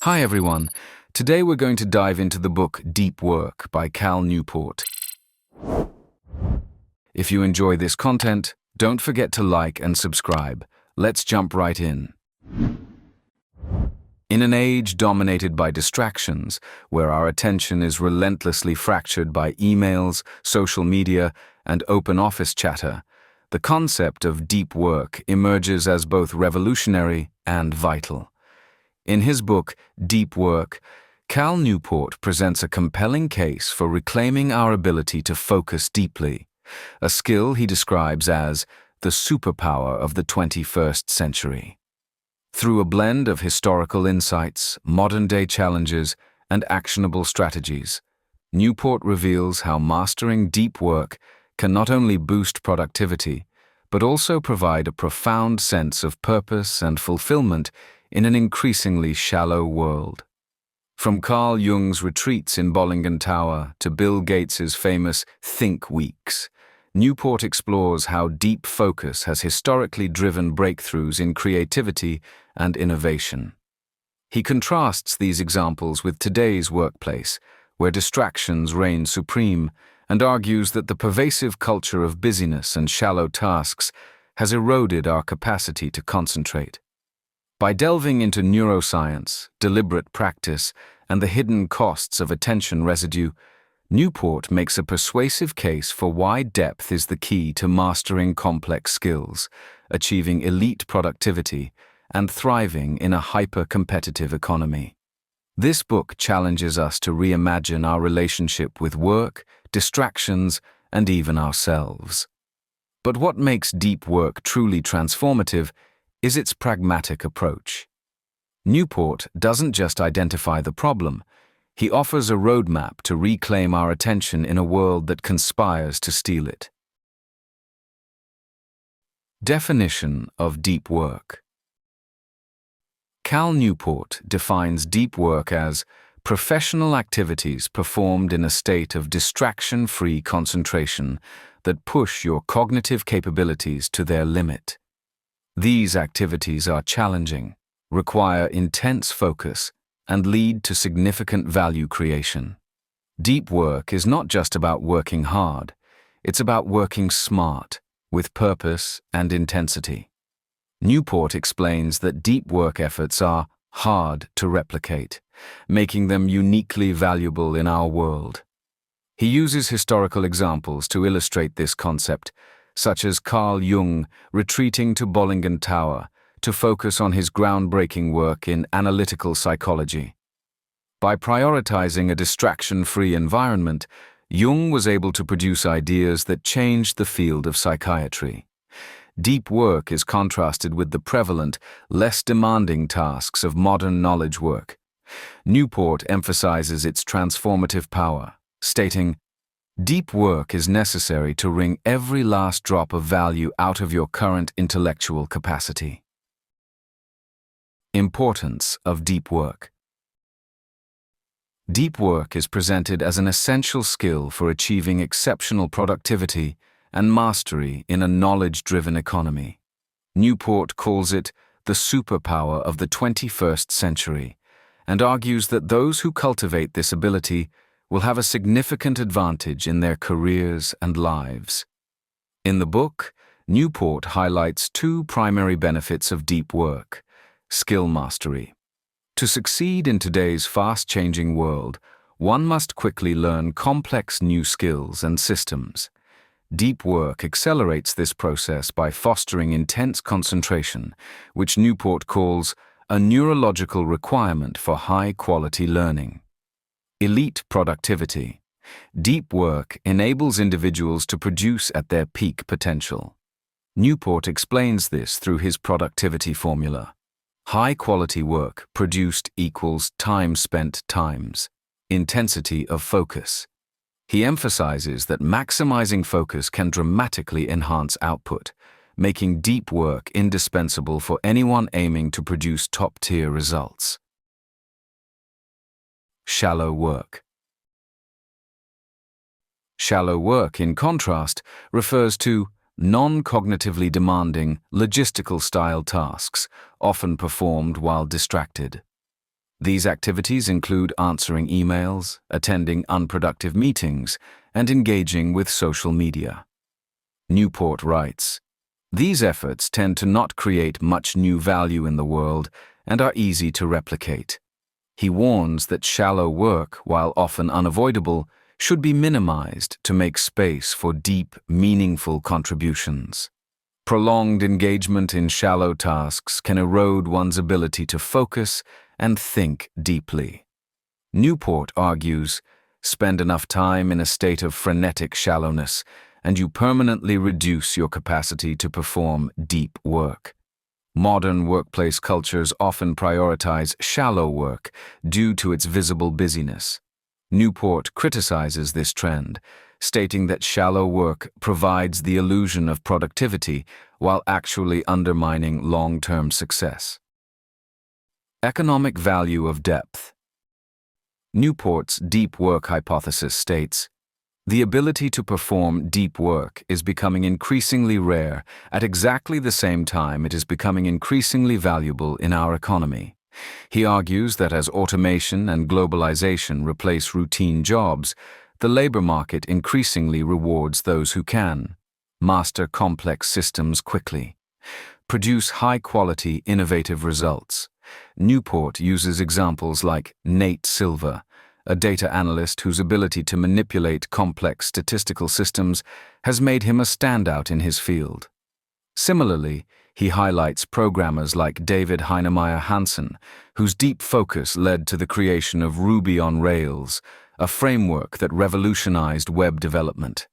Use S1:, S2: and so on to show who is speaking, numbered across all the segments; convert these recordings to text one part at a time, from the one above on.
S1: Hi everyone. Today we're going to dive into the book Deep Work by Cal Newport. If you enjoy this content, don't forget to like and subscribe. Let's jump right in. In an age dominated by distractions, where our attention is relentlessly fractured by emails, social media, and open office chatter, the concept of deep work emerges as both revolutionary and vital. In his book, Deep Work, Cal Newport presents a compelling case for reclaiming our ability to focus deeply, a skill he describes as the superpower of the 21st century. Through a blend of historical insights, modern-day challenges, and actionable strategies, Newport reveals how mastering deep work can not only boost productivity, but also provide a profound sense of purpose and fulfillment in an increasingly shallow world. From Carl Jung's retreats in Bollingen Tower to Bill Gates's famous Think Weeks, Newport explores how deep focus has historically driven breakthroughs in creativity and innovation. He contrasts these examples with today's workplace, where distractions reign supreme, and argues that the pervasive culture of busyness and shallow tasks has eroded our capacity to concentrate. By delving into neuroscience, deliberate practice, and the hidden costs of attention residue, Newport makes a persuasive case for why depth is the key to mastering complex skills, achieving elite productivity, and thriving in a hyper-competitive economy. This book challenges us to reimagine our relationship with work, distractions, and even ourselves. But what makes deep work truly transformative is its pragmatic approach. Newport doesn't just identify the problem, he offers a roadmap to reclaim our attention in a world that conspires to steal it. Definition of deep work. Cal Newport defines deep work as professional activities performed in a state of distraction-free concentration that push your cognitive capabilities to their limit. These activities are challenging, require intense focus, and lead to significant value creation. Deep work is not just about working hard, it's about working smart, with purpose and intensity. Newport explains that deep work efforts are hard to replicate, making them uniquely valuable in our world. He uses historical examples to illustrate this concept, such as Carl Jung retreating to Bollingen Tower to focus on his groundbreaking work in analytical psychology. By prioritizing a distraction-free environment, Jung was able to produce ideas that changed the field of psychiatry. Deep work is contrasted with the prevalent, less demanding tasks of modern knowledge work. Newport emphasizes its transformative power, stating, "Deep work is necessary to wring every last drop of value out of your current intellectual capacity." Importance of deep work. Deep work is presented as an essential skill for achieving exceptional productivity and mastery in a knowledge-driven economy. Newport calls it the superpower of the 21st century and argues that those who cultivate this ability will have a significant advantage in their careers and lives. In the book, Newport highlights two primary benefits of deep work: skill mastery. To succeed in today's fast-changing world, one must quickly learn complex new skills and systems. Deep work accelerates this process by fostering intense concentration, which Newport calls a neurological requirement for high-quality learning. Elite productivity. Deep work enables individuals to produce at their peak potential. Newport explains this through his productivity formula. High-quality work produced equals time spent times intensity of focus. He emphasizes that maximizing focus can dramatically enhance output, making deep work indispensable for anyone aiming to produce top-tier results. Shallow work. Shallow work, in contrast, refers to non-cognitively demanding, logistical-style tasks, often performed while distracted. These activities include answering emails, attending unproductive meetings, and engaging with social media. Newport writes, "These efforts tend to not create much new value in the world and are easy to replicate." He warns that shallow work, while often unavoidable, should be minimized to make space for deep, meaningful contributions. Prolonged engagement in shallow tasks can erode one's ability to focus and think deeply. Newport argues, spend enough time in a state of frenetic shallowness, and you permanently reduce your capacity to perform deep work. Modern workplace cultures often prioritize shallow work due to its visible busyness. Newport criticizes this trend, stating that shallow work provides the illusion of productivity while actually undermining long-term success. Economic value of depth. Newport's deep work hypothesis states, the ability to perform deep work is becoming increasingly rare at exactly the same time it is becoming increasingly valuable in our economy. He argues that as automation and globalization replace routine jobs, the labor market increasingly rewards those who can master complex systems quickly, produce high-quality, innovative results. Newport uses examples like Nate Silver, a data analyst whose ability to manipulate complex statistical systems has made him a standout in his field. Similarly, he highlights programmers like David Heinemeier Hansson, whose deep focus led to the creation of Ruby on Rails, a framework that revolutionized web development.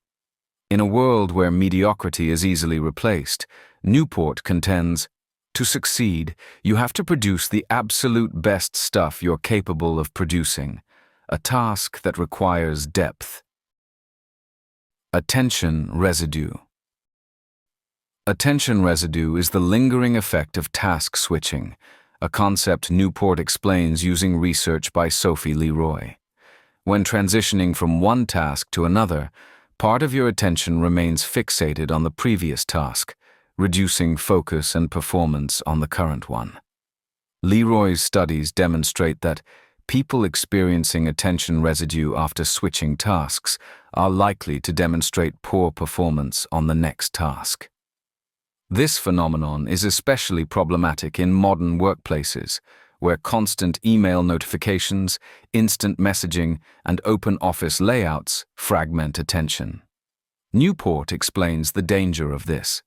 S1: In a world where mediocrity is easily replaced, Newport contends, to succeed, you have to produce the absolute best stuff you're capable of producing, a task that requires depth. Attention residue. Attention residue is the lingering effect of task switching, a concept Newport explains using research by Sophie Leroy. When transitioning from one task to another, part of your attention remains fixated on the previous task, reducing focus and performance on the current one. Leroy's studies demonstrate that people experiencing attention residue after switching tasks are likely to demonstrate poor performance on the next task. This phenomenon is especially problematic in modern workplaces, where constant email notifications, instant messaging, and open office layouts fragment attention. Newport explains the danger of this.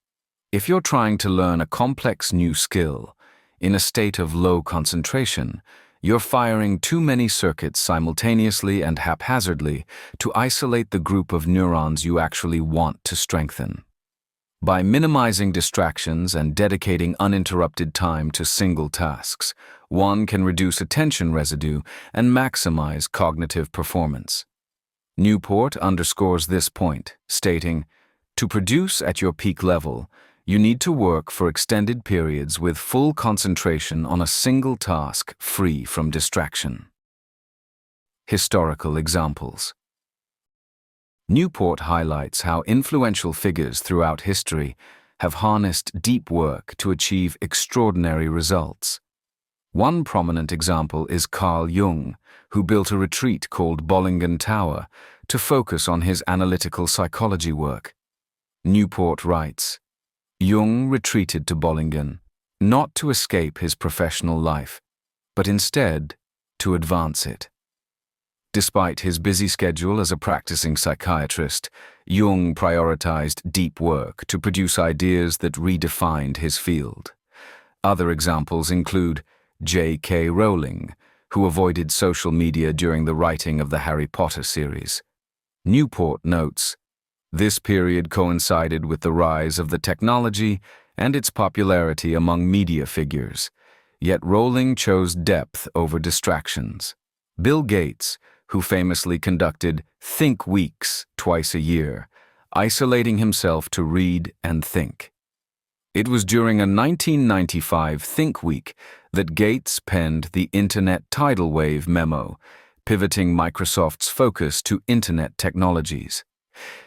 S1: If you're trying to learn a complex new skill, in a state of low concentration, you're firing too many circuits simultaneously and haphazardly to isolate the group of neurons you actually want to strengthen. By minimizing distractions and dedicating uninterrupted time to single tasks, one can reduce attention residue and maximize cognitive performance. Newport underscores this point, stating, to produce at your peak level, you need to work for extended periods with full concentration on a single task free from distraction. Historical examples. Newport highlights how influential figures throughout history have harnessed deep work to achieve extraordinary results. One prominent example is Carl Jung, who built a retreat called Bollingen Tower to focus on his analytical psychology work. Newport writes, Jung retreated to Bollingen, not to escape his professional life, but instead to advance it. Despite his busy schedule as a practicing psychiatrist, Jung prioritized deep work to produce ideas that redefined his field. Other examples include J.K. Rowling, who avoided social media during the writing of the Harry Potter series. Newport notes, this period coincided with the rise of the technology and its popularity among media figures, yet Rowling chose depth over distractions. Bill Gates, who famously conducted Think Weeks twice a year, isolating himself to read and think. It was during a 1995 Think Week that Gates penned the Internet Tidal Wave memo, pivoting Microsoft's focus to Internet technologies.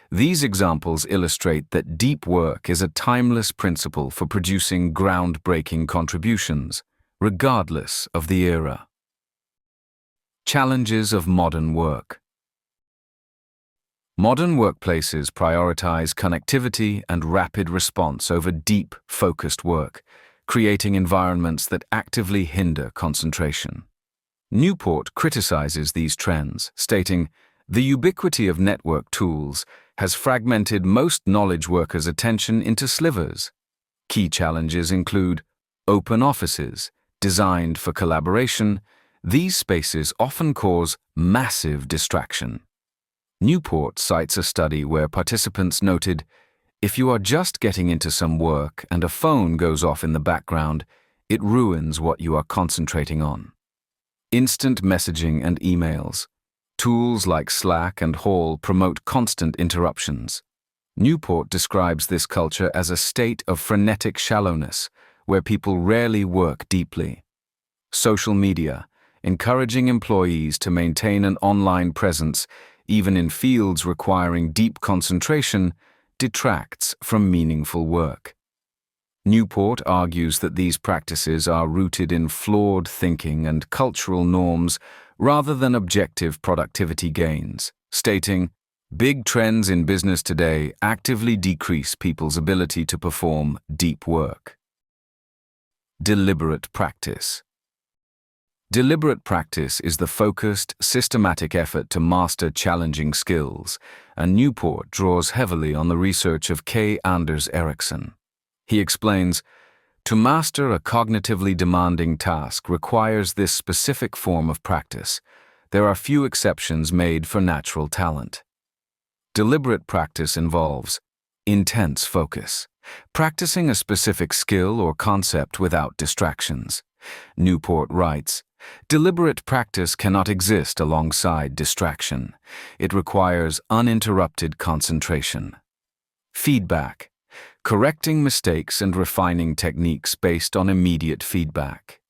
S1: These examples illustrate that deep work is a timeless principle for producing groundbreaking contributions, regardless of the era. Challenges of modern work. Modern workplaces prioritize connectivity and rapid response over deep, focused work, creating environments that actively hinder concentration. Newport criticizes these trends, stating, "The ubiquity of network tools has fragmented most knowledge workers' attention into slivers." Key challenges include open offices, designed for collaboration. These spaces often cause massive distraction. Newport cites a study where participants noted, if you are just getting into some work and a phone goes off in the background, it ruins what you are concentrating on. Instant messaging and emails. Tools like Slack and Hall promote constant interruptions. Newport describes this culture as a state of frenetic shallowness, where people rarely work deeply. Social media, encouraging employees to maintain an online presence, even in fields requiring deep concentration, detracts from meaningful work. Newport argues that these practices are rooted in flawed thinking and cultural norms rather than objective productivity gains, stating, "Big trends in business today actively decrease people's ability to perform deep work." Deliberate practice. Deliberate practice is the focused, systematic effort to master challenging skills, and Newport draws heavily on the research of 𝐃𝐞𝐞𝐩. He explains, "To master a cognitively demanding task requires this specific form of practice. There are few exceptions made for natural talent." Deliberate practice involves intense focus, practicing a specific skill or concept without distractions. Newport writes, "Deliberate practice cannot exist alongside distraction. It requires uninterrupted concentration." Feedback. Correcting mistakes and refining techniques based on immediate feedback.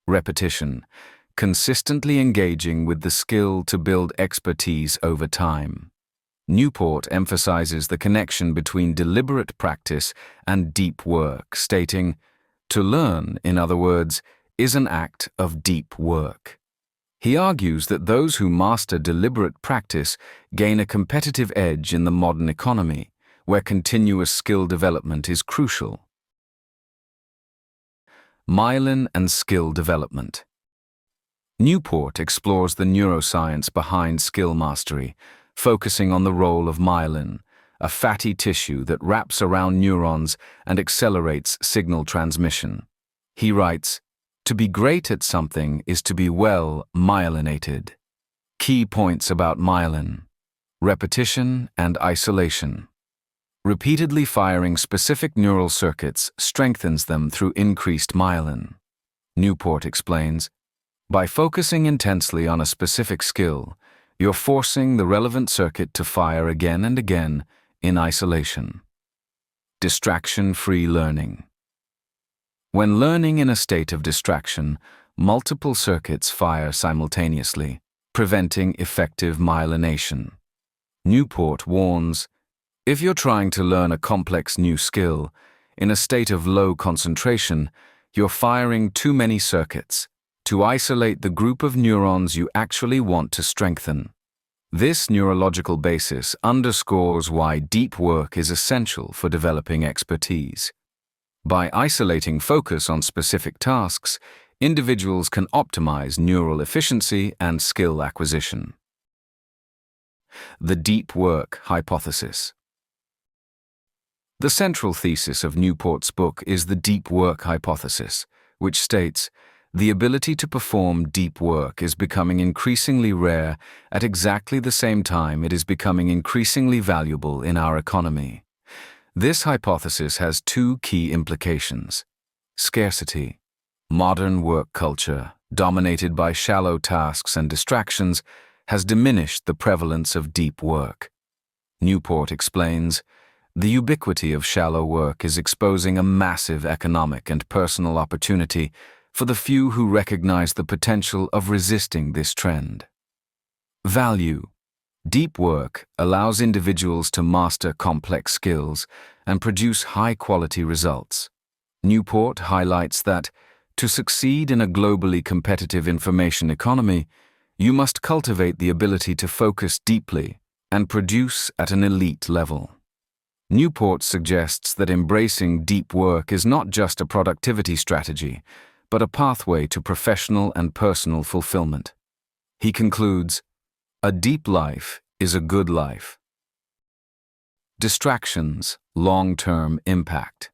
S1: Repetition. Consistently engaging with the skill to build expertise over time. Newport emphasizes the connection between deliberate practice and deep work, stating, "To learn, in other words, is an act of deep work." He argues that those who master deliberate practice gain a competitive edge in the modern economy, where continuous skill development is crucial. Myelin and skill development. Newport explores the neuroscience behind skill mastery, focusing on the role of myelin, a fatty tissue that wraps around neurons and accelerates signal transmission. He writes, "To be great at something is to be well myelinated." Key points about myelin: repetition and isolation. Repeatedly firing specific neural circuits strengthens them through increased myelin. Newport explains, "By focusing intensely on a specific skill, you're forcing the relevant circuit to fire again and again in isolation." Distraction-free learning. When learning in a state of distraction, multiple circuits fire simultaneously, preventing effective myelination. Newport warns, if you're trying to learn a complex new skill, in a state of low concentration, you're firing too many circuits to isolate the group of neurons you actually want to strengthen. This neurological basis underscores why deep work is essential for developing expertise. By isolating focus on specific tasks, individuals can optimize neural efficiency and skill acquisition. The deep work hypothesis. The central thesis of Newport's book is the deep work hypothesis, which states, the ability to perform deep work is becoming increasingly rare at exactly the same time it is becoming increasingly valuable in our economy. This hypothesis has two key implications. Scarcity. Modern work culture, dominated by shallow tasks and distractions, has diminished the prevalence of deep work. Newport explains, the ubiquity of shallow work is exposing a massive economic and personal opportunity for the few who recognize the potential of resisting this trend. Value. Deep work allows individuals to master complex skills and produce high-quality results. Newport highlights that, to succeed in a globally competitive information economy, You must cultivate the ability to focus deeply and produce at an elite level. Newport suggests that embracing deep work is not just a productivity strategy, but a pathway to professional and personal fulfillment. He concludes, "A deep life is a good life." Distractions, long-term impact.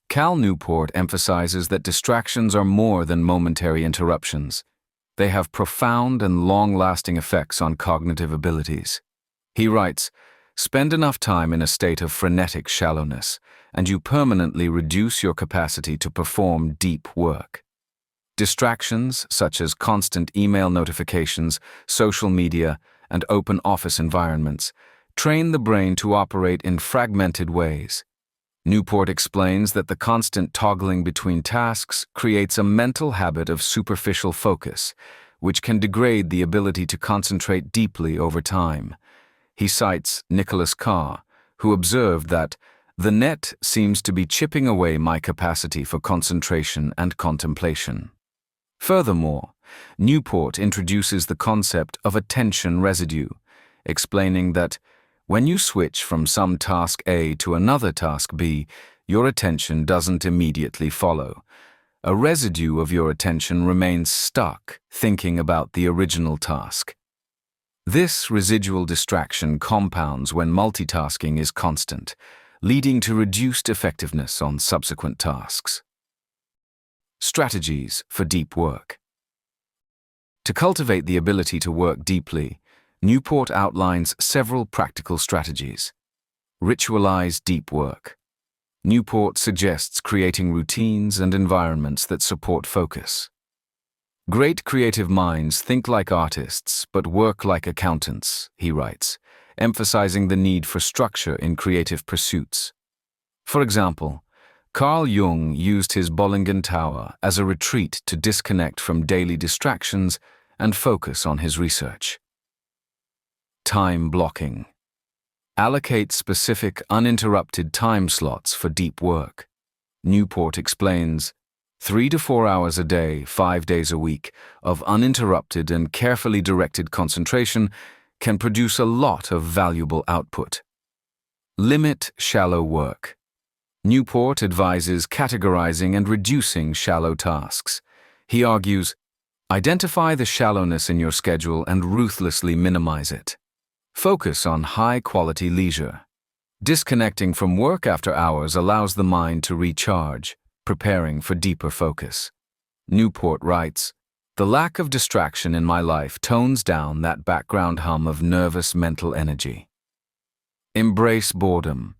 S1: Cal Newport emphasizes that distractions are more than momentary interruptions. They have profound and long-lasting effects on cognitive abilities. He writes, "Spend enough time in a state of frenetic shallowness, and you permanently reduce your capacity to perform deep work." Distractions, such as constant email notifications, social media, and open office environments, train the brain to operate in fragmented ways. Newport explains that the constant toggling between tasks creates a mental habit of superficial focus, which can degrade the ability to concentrate deeply over time. He cites Nicholas Carr, who observed that the net seems to be chipping away my capacity for concentration and contemplation. Furthermore, Newport introduces the concept of attention residue, explaining that when you switch from some task A to another task B, your attention doesn't immediately follow. A residue of your attention remains stuck thinking about the original task. This residual distraction compounds when multitasking is constant, leading to reduced effectiveness on subsequent tasks. Strategies for deep work. To cultivate the ability to work deeply, Newport outlines several practical strategies. Ritualize deep work. Newport suggests creating routines and environments that support focus. Great creative minds think like artists but work like accountants, he writes, emphasizing the need for structure in creative pursuits. For example, Carl Jung used his Bollingen Tower as a retreat to disconnect from daily distractions and focus on his research. Time blocking. Allocate specific, uninterrupted time slots for deep work. Newport explains, 3 to 4 hours a day, 5 days a week, of uninterrupted and carefully directed concentration can produce a lot of valuable output. Limit shallow work. Newport advises categorizing and reducing shallow tasks. He argues, identify the shallowness in your schedule and ruthlessly minimize it. Focus on high-quality leisure. Disconnecting from work after hours allows the mind to recharge, preparing for deeper focus. Newport writes, "The lack of distraction in my life tones down that background hum of nervous mental energy." Embrace boredom.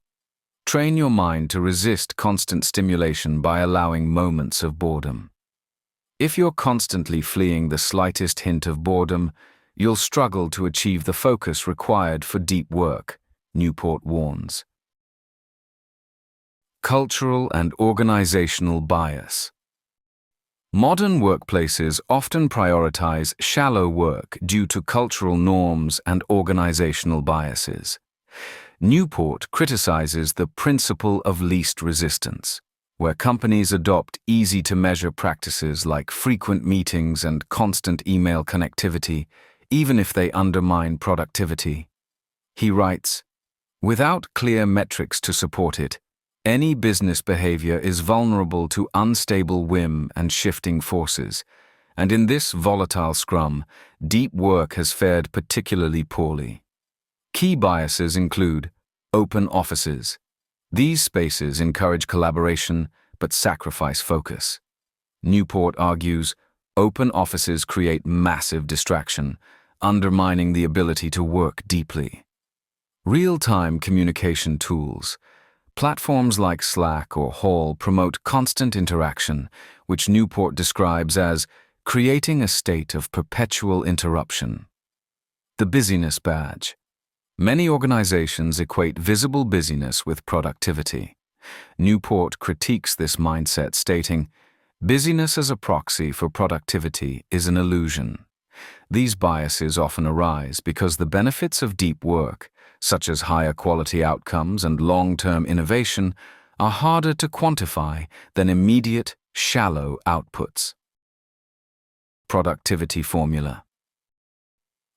S1: Train your mind to resist constant stimulation by allowing moments of boredom. If you're constantly fleeing the slightest hint of boredom, you'll struggle to achieve the focus required for deep work, Newport warns. Cultural and organizational bias. Modern workplaces often prioritize shallow work due to cultural norms and organizational biases. Newport criticizes the principle of least resistance, where companies adopt easy-to-measure practices like frequent meetings and constant email connectivity, even if they undermine productivity. He writes, "Without clear metrics to support it, any business behavior is vulnerable to unstable whim and shifting forces, and in this volatile scrum, deep work has fared particularly poorly." Key biases include open offices. These spaces encourage collaboration but sacrifice focus. Newport argues, open offices create massive distraction, undermining the ability to work deeply. Real-time communication tools. Platforms like Slack or Hall promote constant interaction, which Newport describes as creating a state of perpetual interruption. The busyness badge. Many organizations equate visible busyness with productivity. Newport critiques this mindset, stating, "Busyness as a proxy for productivity is an illusion." These biases often arise because the benefits of deep work, such as higher quality outcomes and long-term innovation, are harder to quantify than immediate, shallow outputs. Productivity formula.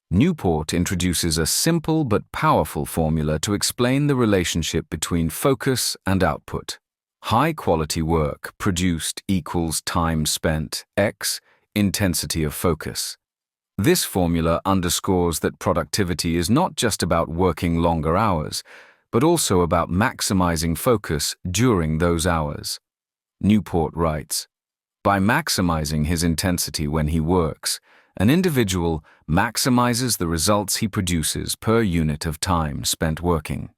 S1: Newport introduces a simple but powerful formula to explain the relationship between focus and output. High-quality work produced equals time spent x intensity of focus. This formula underscores that productivity is not just about working longer hours, but also about maximizing focus during those hours. Newport writes, "By maximizing his intensity when he works, an individual maximizes the results he produces per unit of time spent working."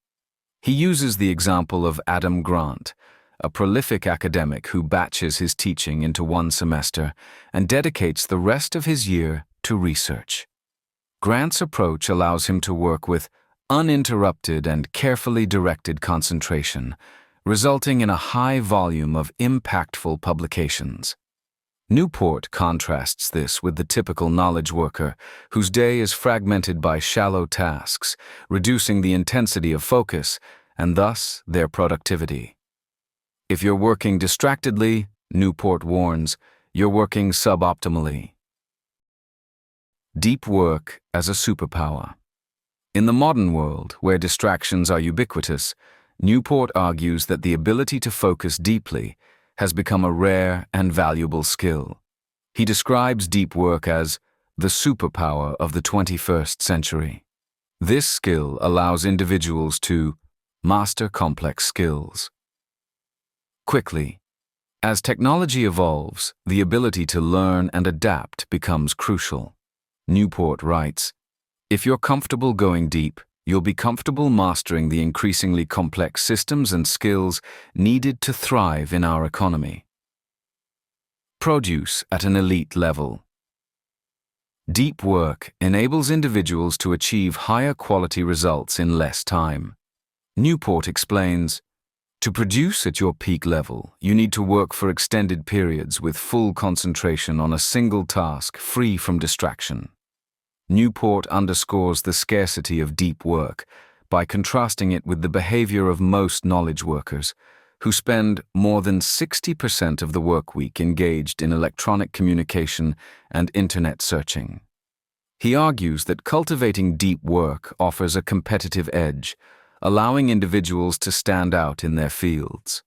S1: He uses the example of Adam Grant, a prolific academic who batches his teaching into one semester and dedicates the rest of his year to research. Grant's approach allows him to work with uninterrupted and carefully directed concentration, resulting in a high volume of impactful publications. Newport contrasts this with the typical knowledge worker, whose day is fragmented by shallow tasks, reducing the intensity of focus and thus their productivity. If you're working distractedly, Newport warns, you're working suboptimally. Deep work as a superpower. In the modern world, where distractions are ubiquitous, Newport argues that the ability to focus deeply has become a rare and valuable skill. He describes deep work as the superpower of the 21st century. This skill allows individuals to master complex skills quickly. As technology evolves, the ability to learn and adapt becomes crucial. Newport writes, "If you're comfortable going deep, you'll be comfortable mastering the increasingly complex systems and skills needed to thrive in our economy." Produce at an elite level. Deep work enables individuals to achieve higher quality results in less time. Newport explains, "To produce at your peak level, you need to work for extended periods with full concentration on a single task free from distraction." Newport underscores the scarcity of deep work by contrasting it with the behavior of most knowledge workers, who spend more than 60% of the work week engaged in electronic communication and internet searching. He argues that cultivating deep work offers a competitive edge, allowing individuals to stand out in their fields.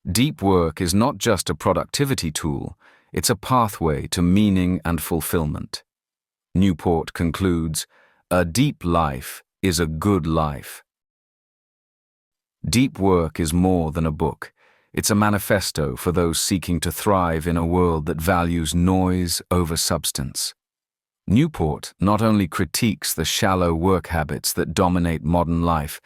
S1: Deep work is not just a productivity tool, it's a pathway to meaning and fulfillment. Newport concludes, "A deep life is a good life." Deep work is more than a book. It's a manifesto for those seeking to thrive in a world that values noise over substance. Newport not only critiques the shallow work habits that dominate modern life,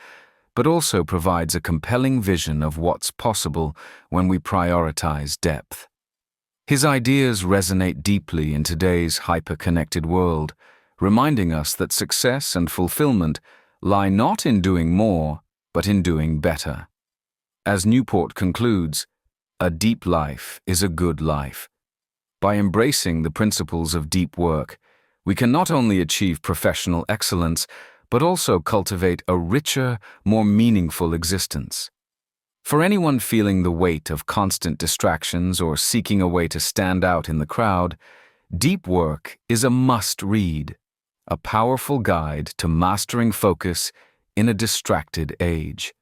S1: but also provides a compelling vision of what's possible when we prioritize depth. His ideas resonate deeply in today's hyper-connected world, reminding us that success and fulfillment lie not in doing more, but in doing better. As Newport concludes, "A deep life is a good life." By embracing the principles of deep work, we can not only achieve professional excellence, but also cultivate a richer, more meaningful existence. For anyone feeling the weight of constant distractions or seeking a way to stand out in the crowd, Deep Work is a must-read, a powerful guide to mastering focus in a distracted age.